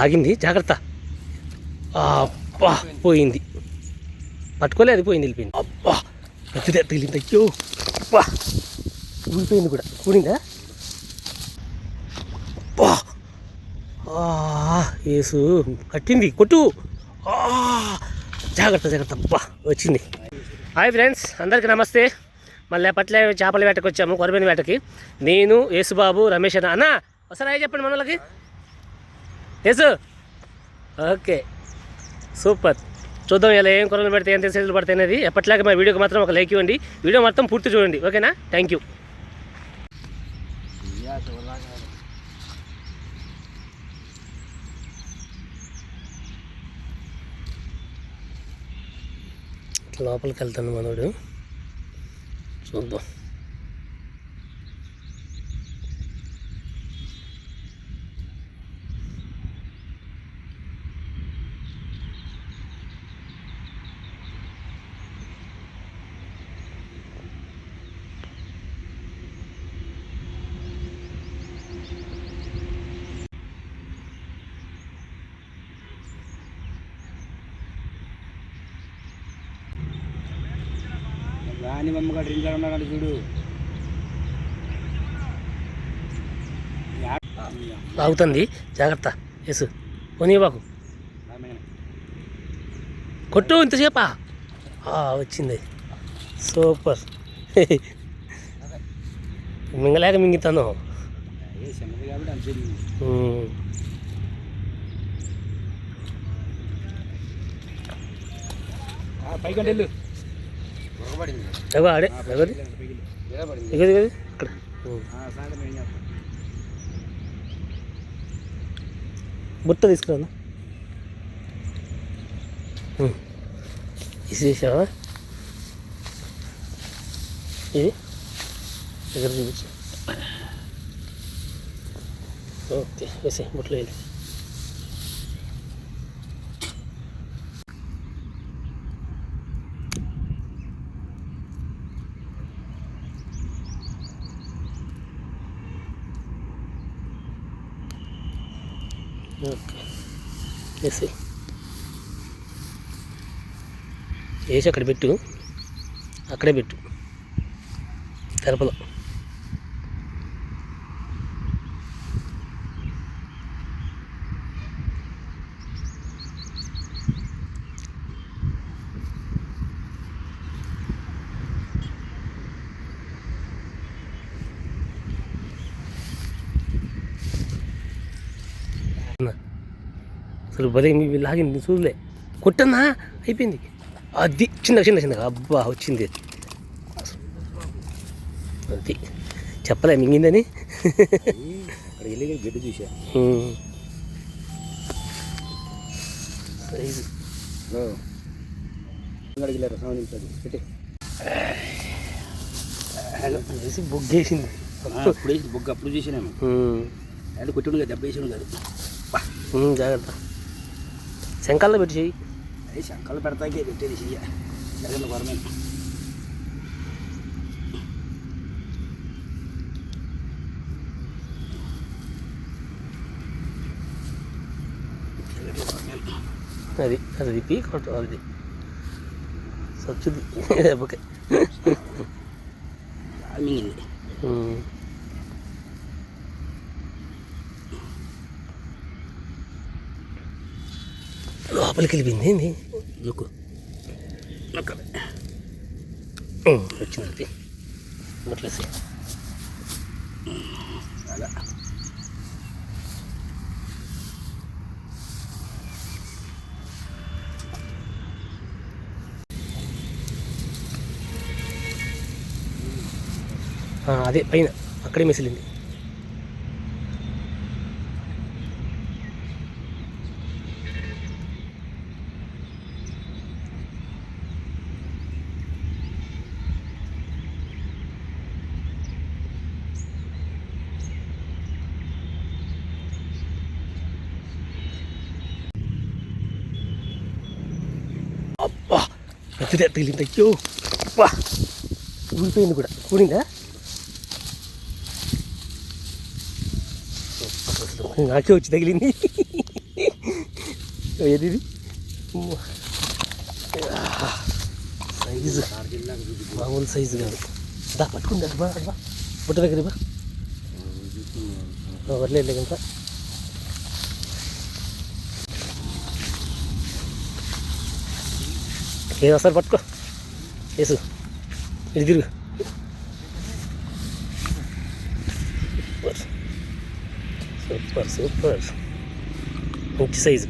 ఆగింది, జాగ్రత్త. అబ్బా పోయింది, పట్టుకోలే, అది పోయింది, వెళ్ళిపోయింది. అబ్బా పెద్దదే తగిలింది, అయ్యో అబ్బా ఊడిపోయింది కూడా. ఊడిందా? అబ్బా ఏసు కట్టింది, కొట్టు. జాగ్రత్త జాగ్రత్త. అబ్బా వచ్చింది. హాయ్ ఫ్రెండ్స్, అందరికీ నమస్తే. మళ్ళీ పట్ల చేపల వేటకు వచ్చాము, కొరమేని వేటకి. నేను, యేసుబాబు, రమేష్ అన్న. ఒకసారి హాయ్ చెప్పండి మనలకి. యేసు ఓకే, సూపర్. చూద్దాం ఇలా ఏం కొరలు పెడితే ఎంత సైజులు పడతాయి అనేది. ఎప్పటిలాగా మా వీడియోకి మాత్రం ఒక లైక్ ఇవ్వండి, వీడియో మొత్తం పూర్తి చూడండి, ఓకేనా? Thank you. లోపలికి వెళ్తాను మనోడు, చూద్దాం. రాని బొమ్మగాడు ఇంట్లో ఉన్నాడు చూడు. లాగుతుంది, జాగ్రత్త. ఎస్ పోనీబాకు, కొట్టు. ఇంతసేపా వచ్చింది, సూపర్. మింగలేక మింగితాను. పైకి వెళ్ళు. ఆడే ఇక్కడ బుట్ట తీసుకురాను, ఇసేసావా? ఇది దగ్గర చూపించు. ఓకే, వేసే బుట్టలో వెళ్ళి. ఓకే వేసి వేసి అక్కడ పెట్టు, అక్కడే పెట్టు, తెరపలో. అసలు భలే మీ లాగింది, చూడలే. కొట్టన్నా, అయిపోయింది. అది చిన్నగా చిన్న చిన్నగా. అబ్బా వచ్చింది, అది చెప్పలే మింగిందని. గడ్డి చూసా బొగ్గేసింది. బొగ్గ అప్పుడు చూసినాము, కొట్టుడు దెబ్బ వేసాను కాదు. జాగ్రత్త, శంకాల్లో పెట్టి చెయ్యి. అది శంకాలు పెడతాకే పెట్టేది చెయ్య. జగన్ గవర్నమెంట్ అది అది తిప్పి కొట్టు, అది సచ్చుది. ఓకే మింగింది. లోపలికి వెళ్ళిపోయింది. ఏంది నొక్కు, వచ్చింది అట్లేసి. అలా అదే పైన అక్కడే మిసిలింది. అబ్బా పెద్దదే తగిలింది, అయ్యో అబ్బా ఊడిపోయింది కూడా. ఊడిందా? నాకే వచ్చి తగిలింది. ఏది ఇది సైజు మామూలు సైజు కాదు. దా పట్టుకుంది అది బా బా బుట్ట దగ్గర బా వదిలేదు ఇంకా. ఏదో ఒకసారి పట్టుకో వేసు ఇది తిరుగు. సూపర్ సూపర్ మంచి సైజు.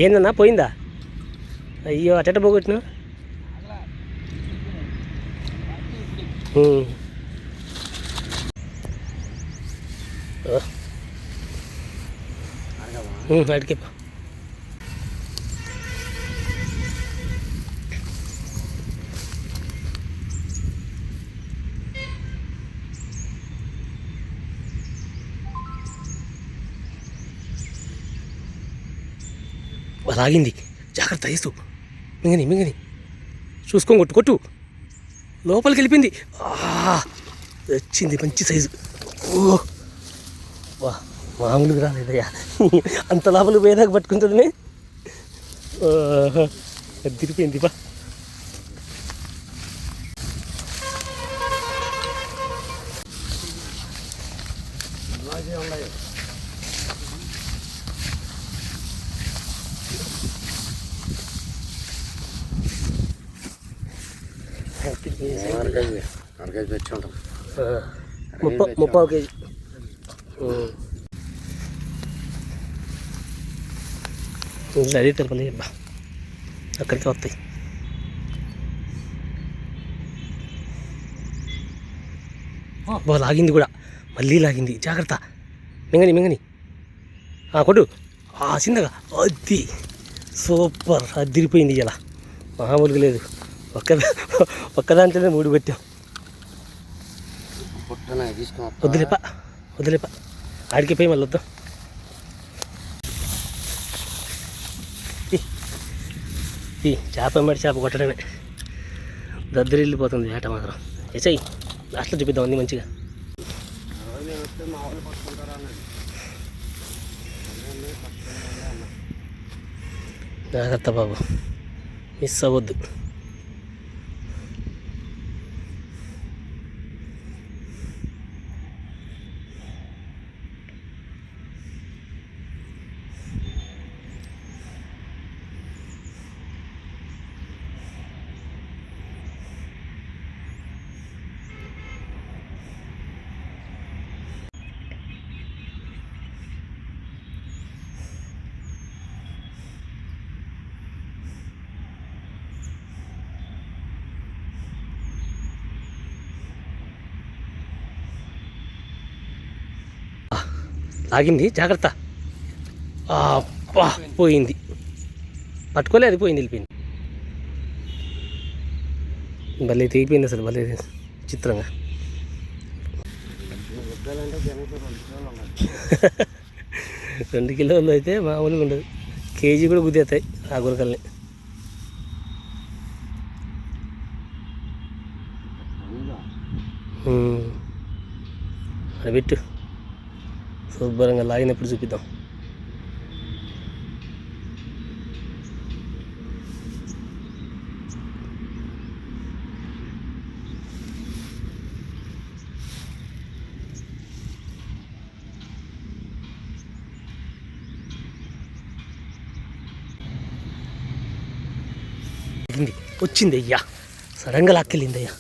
ఏందన్నా పోయిందా? అయ్యో అట్ట పోగొట్టినా. అడిగే లాగింది. జాగ్రత్త వేసు. మింగని మింగని చూసుకొని కొట్టు కొట్టు. లోపలికి వెళ్ళిపోయింది. వచ్చింది మంచి సైజు. ఓ వా మామూలుగా రాలేదయ్యా. అంత లోపలికి పోయేదాకా పట్టుకుంటుంది. తిరిగిపోయింది బా. ముప్పావు కేజీ. అదే తిరుపతి అబ్బా అక్కడికి వస్తాయి. బా లాగింది కూడా, మళ్ళీ లాగింది. జాగ్రత్త మింగని మింగని కొట్టు. చిన్నగా అది సూపర్. అదిరిపోయింది. ఇలా మామూలుగా లేదు. ఒక్కదాంట్లోనే 3 పెట్టాం. వదిలేప వదిలేప ఆడికి పోయి మళ్ళీ వద్దాం. చేప ఎమ్మడి చేప కొట్టడమే. దద్దరి వెళ్ళిపోతుంది వేట మాత్రం. ఎసై లాస్ట్లో చూపిద్దాం అన్నీ మంచిగా. జాగ్రత్త బాబు, మిస్ అవ్వద్దు. లాగింది. జాగ్రత్త. పోయింది. పట్టుకోలే, అది పోయింది, వెళ్ళిపోయింది. భలే తెగిపోయింది అసలు, భలే చిత్రంగా. 2 కిలోలు అయితే మామూలుగా ఉండదు. కేజీ కూడా గుద్దేస్తాయి ఆ గురకల్ని. అది పెట్టు. శుభ్రంగా లాగినప్పుడు చూపిద్దాం. వచ్చింది అయ్యా, సడన్గా లాక్కెళ్ళింది అయ్యా.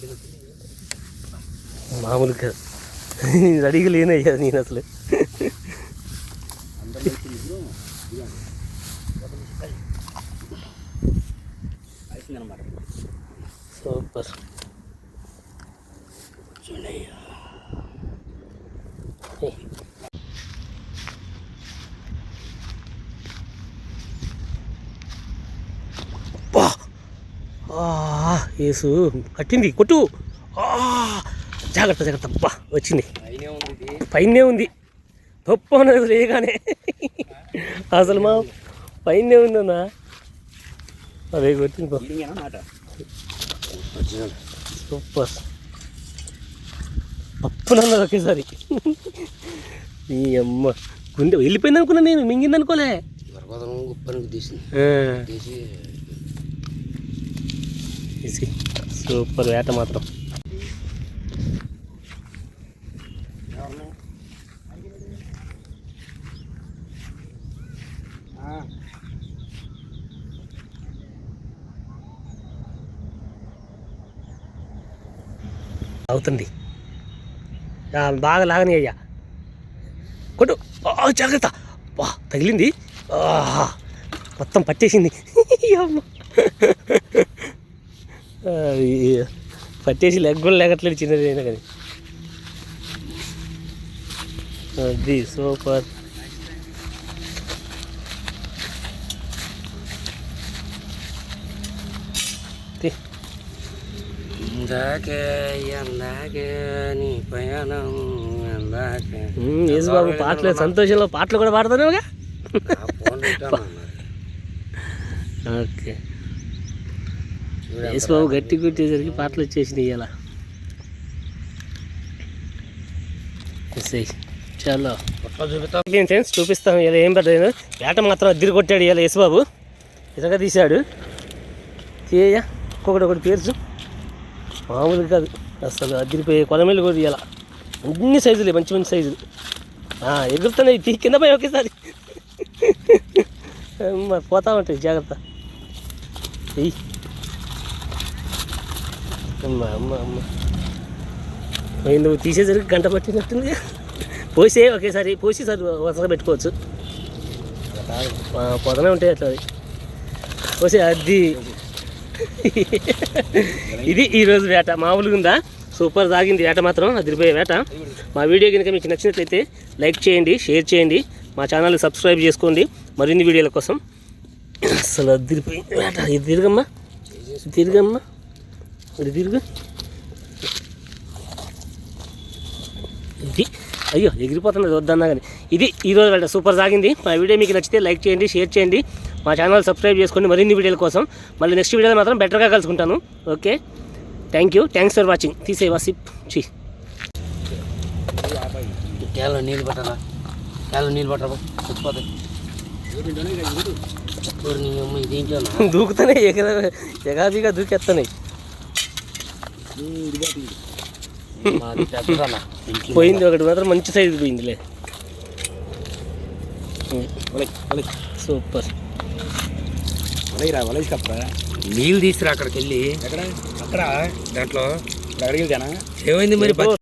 మామూలుగా రెడీగా లేనయ్యా నేను అసలు. సూపర్. ఏసు కట్టింది. కొట్టు. జాగ్రత్త జాగ్రత్త. అబ్బా వచ్చింది. పైనే ఉంది. తప్ప అనేది లేగానే అసలు మా పైనే ఉందన్నా. అదే కొట్టింది. సూపర్. పప్పునన్నది ఒకేసారి. ఈ అమ్మ గుండె వెళ్ళిపోయింది అనుకున్నా, నేను మింగింది అనుకోలే. పొదను గుప్పనికి తీసింది తీసి సూపర్ వేట మాత్రం. అవుతుంది బాగా లాగని అయ్యా కొట్టు. జాగ్రత్త, వా తగిలింది, మొత్తం పట్టేసింది. పట్టేసి లెగ్ కూడా లేకట్లేదు, చిన్నది అయినా కానీ. అది సూపర్. బాబు పాటలు సంతోషంలో పాటలు కూడా పాడతానుగా. ఓకే, బాబు గట్టి కొట్టేసరికి పాటలు వచ్చేసినాయి ఇలా. చాలా ఫ్రెండ్స్ చూపిస్తాం ఇలా. ఏం పడలేదు, వేట మాత్రం అద్దరి కొట్టాడు ఇలా యేసుబాబు. ఇతగా తీశాడు. తీయ ఒక్కొక్కటి పేర్చు, మామూలు కాదు అసలు. అద్దరిపోయే కొలమేలు కూడా ఇలా అన్ని సైజులే, మంచి మంచి సైజులు. ఎగురుతున్నాయి కింద పోయి ఒకేసారి పోతా ఉంటాయి, జాగ్రత్త. అమ్మ అమ్మ అమ్మ నువ్వు తీసేసరికి గంట పట్టినట్టుంది. పోసే ఒకేసారి పోసి సార్ వరుసగా పెట్టుకోవచ్చు. పొదనే ఉంటాయి అట్లా. పోసే అది. ఇది ఈరోజు వేట మామూలుగా ఉందా? సూపర్ సాగింది వేట మాత్రం, అదిరిపోయే వేట. మా వీడియో కనుక మీకు నచ్చినట్లయితే లైక్ చేయండి, షేర్ చేయండి, మా ఛానల్ని సబ్స్క్రైబ్ చేసుకోండి మరిన్ని వీడియోల కోసం. అసలు అదిరిపోయి వేట. ఇది తిరగమ్మా, తిరగమ్మా, ఇది తిరుగు. ఇది అయ్యో ఎగిరిపోతున్నది వద్దన్నా కానీ. ఇది ఈరోజు వేట సూపర్ సాగింది. మా వీడియో మీకు నచ్చితే లైక్ చేయండి, షేర్ చేయండి, మా ఛానల్ సబ్స్క్రైబ్ చేసుకోండి మరిన్ని వీడియోల కోసం. మళ్ళీ నెక్స్ట్ వీడియోలో మాత్రం బెటర్గా కలుసుకుంటాను. Okay, thank you, thanks for watching. తీసే వాసిప్ చీ క్యాలో నీళ్ళు పట్టాలా, క్యాలో నీళ్ళు పట్టరా చచ్చిపోతాయి. ఇదేంటో దూకుతానే ఎగాదిగా దూకేస్తాయి. పోయింది ఒకటి మాత్రం మంచి సైజు పోయిందిలే. సూపర్. నీళ్ళు తీసుకురా అక్కడికి వెళ్ళి. అక్కడ దాంట్లో అడిగితేనా ఏమైంది మరి?